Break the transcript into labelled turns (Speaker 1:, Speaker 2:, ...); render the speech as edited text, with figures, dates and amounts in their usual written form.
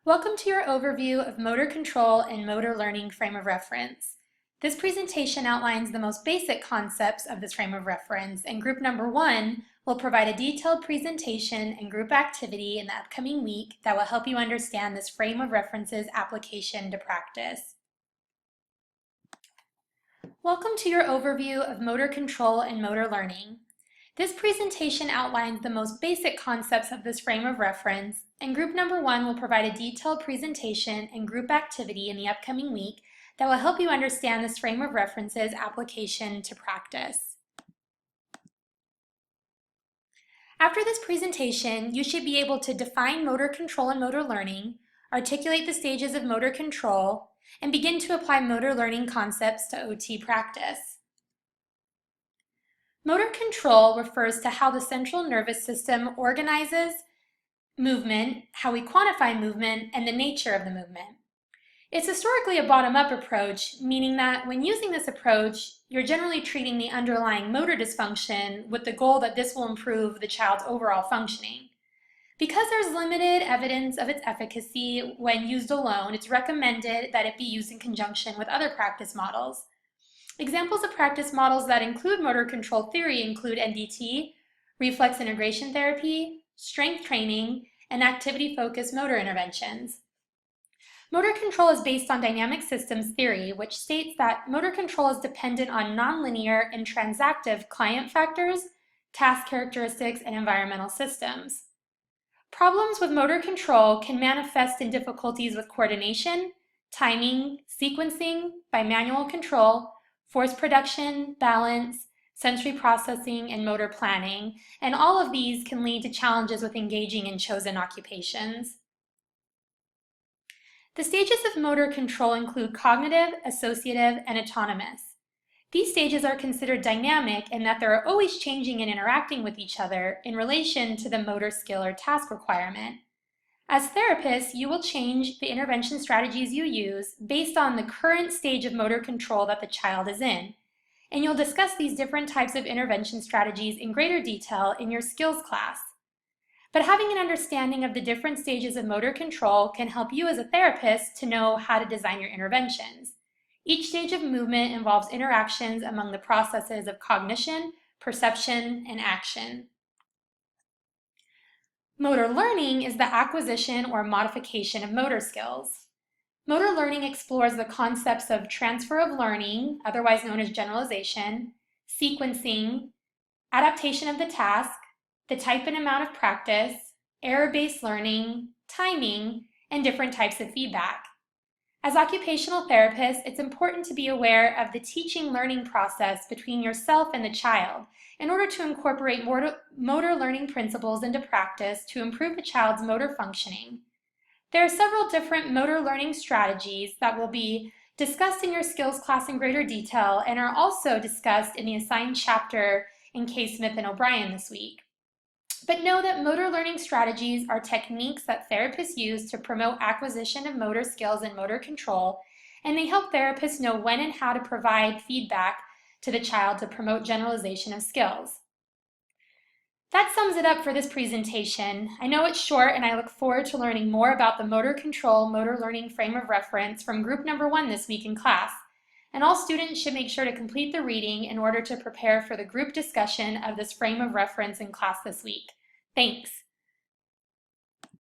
Speaker 1: Welcome to your overview of motor control and motor learning frame of reference. This presentation outlines the most basic concepts of this frame of reference, and group number 1 will provide a detailed presentation and group activity in the upcoming week that will help you understand this frame of reference's application to practice. Welcome to your overview of motor control and motor learning. This presentation outlines the most basic concepts of this frame of reference, and group number 1 will provide a detailed presentation and group activity in the upcoming week that will help you understand this frame of reference's application to practice. After this presentation, you should be able to define motor control and motor learning, articulate the stages of motor control, and begin to apply motor learning concepts to OT practice. Motor control refers to how the central nervous system organizes movement, how we quantify movement, and the nature of the movement. It's historically a bottom-up approach, meaning that when using this approach, you're generally treating the underlying motor dysfunction with the goal that this will improve the child's overall functioning. Because there's limited evidence of its efficacy when used alone, it's recommended that it be used in conjunction with other practice models. Examples of practice models that include motor control theory include NDT, reflex integration therapy, strength training, and activity-focused motor interventions. Motor control is based on dynamic systems theory, which states that motor control is dependent on nonlinear and transactive client factors, task characteristics, and environmental systems. Problems with motor control can manifest in difficulties with coordination, timing, sequencing, bimanual control, force production, balance, sensory processing, and motor planning, and all of these can lead to challenges with engaging in chosen occupations. The stages of motor control include cognitive, associative, and autonomous. These stages are considered dynamic in that they're always changing and interacting with each other in relation to the motor skill or task requirement. As therapists, you will change the intervention strategies you use based on the current stage of motor control that the child is in, and you'll discuss these different types of intervention strategies in greater detail in your skills class. But having an understanding of the different stages of motor control can help you as a therapist to know how to design your interventions. Each stage of movement involves interactions among the processes of cognition, perception, and action. Motor learning is the acquisition or modification of motor skills. Motor learning explores the concepts of transfer of learning, otherwise known as generalization, sequencing, adaptation of the task, the type and amount of practice, error-based learning, timing, and different types of feedback. As occupational therapists, it's important to be aware of the teaching-learning process between yourself and the child in order to incorporate motor learning principles into practice to improve the child's motor functioning. There are several different motor learning strategies that will be discussed in your skills class in greater detail and are also discussed in the assigned chapter in K. Smith and O'Brien this week. But know that motor learning strategies are techniques that therapists use to promote acquisition of motor skills and motor control, and they help therapists know when and how to provide feedback to the child to promote generalization of skills. That sums it up for this presentation. I know it's short, and I look forward to learning more about the motor control, motor learning frame of reference from group number 1 this week in class. And all students should make sure to complete the reading in order to prepare for the group discussion of this frame of reference in class this week. Thanks.